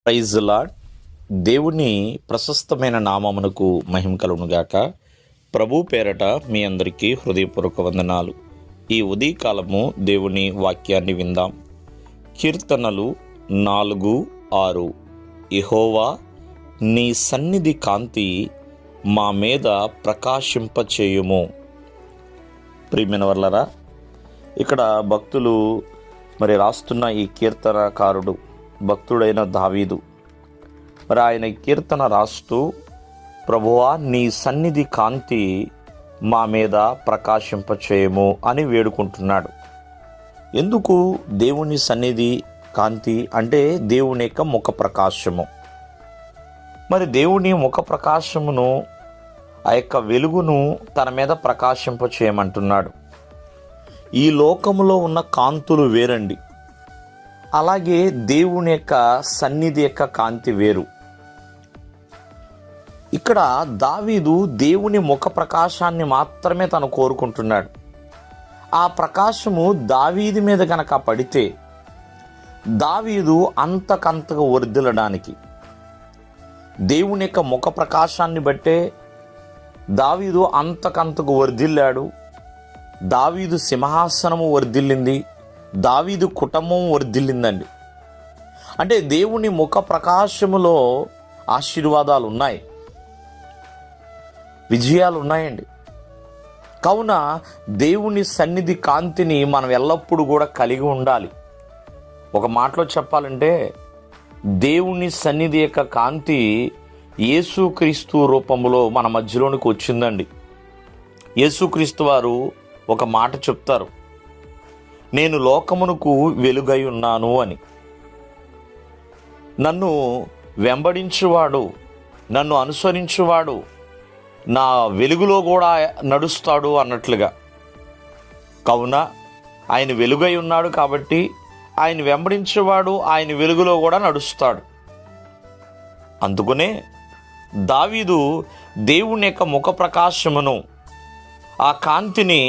Praise lord. దేవుని ప్రశస్తమైన నామమునకు మహిమ కలుగునుగాక. ప్రభు పేరట మీ అందరికీ హృదయపూర్వక వందనాలు. ఈ ఉదయకాలము దేవుని వాక్యాన్ని విందాం. కీర్తనలు 4:6. యెహోవా, నీ సన్నిధి కాంతి మా మీద ప్రకాశింపచేయుము. ప్రియమైన వర్లరా, ఇక్కడ భక్తులు రాస్తున్న ఈ కీర్తనకారుడు భక్తుడైన దావీదు. ఆయన కీర్తన రాస్తూ, ప్రభువా, నీ సన్నిధి కాంతి మా మీద ప్రకాశింపచేయము అని వేడుకుంటున్నాడు. ఎందుకు దేవుని సన్నిధి కాంతి అంటే దేవుని యొక్క ముఖ ప్రకాశము. దేవుని ముఖ ప్రకాశమును, ఆ యొక్క వెలుగును తన మీద ప్రకాశింపచేయమంటున్నాడు. ఈ లోకములో ఉన్న కాంతులు వేరండి, అలాగే దేవుని యొక్క సన్నిధి యొక్క కాంతి వేరు. ఇక్కడ దావీదు దేవుని ముఖ ప్రకాశాన్ని మాత్రమే తను కోరుకుంటున్నాడు. ఆ ప్రకాశము దావీదు మీద గనక పడితే దావీదు అంతకంతగా వర్ధిల్లడానికి, దేవుని యొక్క ముఖ ప్రకాశాన్ని బట్టే దావీదు అంతకంతకు వర్ధిల్లాడు. దావీదు సింహాసనము వర్ధిల్లింది, దావీదు కుటుంబం వర్ధిల్లిందండి. అంటే దేవుని ముఖ ప్రకాశములో ఆశీర్వాదాలు ఉన్నాయి, విజయాలు ఉన్నాయండి. కావున దేవుని సన్నిధి కాంతిని మనం ఎల్లప్పుడూ కూడా కలిగి ఉండాలి. ఒక మాటలో చెప్పాలంటే, దేవుని సన్నిధి యొక్క కాంతి యేసుక్రీస్తు రూపంలో మన మధ్యలోనికి వచ్చిందండి. యేసుక్రీస్తు వారు ఒక మాట చెప్తారు, నేను లోకమునకు వెలుగై ఉన్నాను అని. నన్ను వెంబడించువాడు, నన్ను అనుసరించువాడు నా వెలుగులో కూడా నడుస్తాడు అన్నట్లుగా. కావున ఆయన వెలుగై ఉన్నాడు కాబట్టి ఆయన వెంబడించేవాడు ఆయన వెలుగులో కూడా నడుస్తాడు. అందుకనే దావీదు దేవుని యొక్క ముఖ ప్రకాశమును, ఆ కాంతిని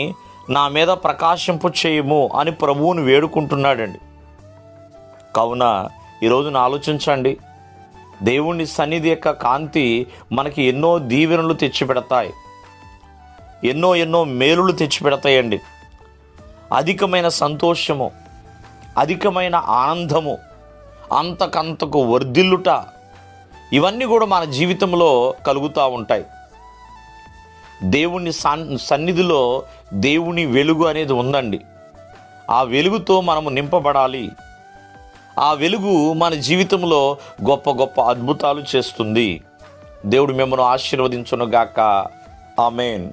నా మీద ప్రకాశింపు చేయము అని ప్రభువుని వేడుకుంటున్నాడండి. కావున ఈరోజున ఆలోచించండి, దేవుని సన్నిధి యొక్క కాంతి మనకి ఎన్నో దీవెనలు తెచ్చిపెడతాయి, ఎన్నో మేలులు తెచ్చిపెడతాయండి. అధికమైన సంతోషము, అధికమైన ఆనందము, అంతకంతకు వర్ధిల్లుట, ఇవన్నీ కూడా మన జీవితంలో కలుగుతూ ఉంటాయి. దేవుని సన్నిధిలో దేవుని వెలుగు అనేది ఉందండి. ఆ వెలుగుతో మనము నింపబడాలి. ఆ వెలుగు మన జీవితంలో గొప్ప గొప్ప అద్భుతాలు చేస్తుంది. దేవుడు మిమ్మల్ని ఆశీర్వదించును గాక. ఆమేన్.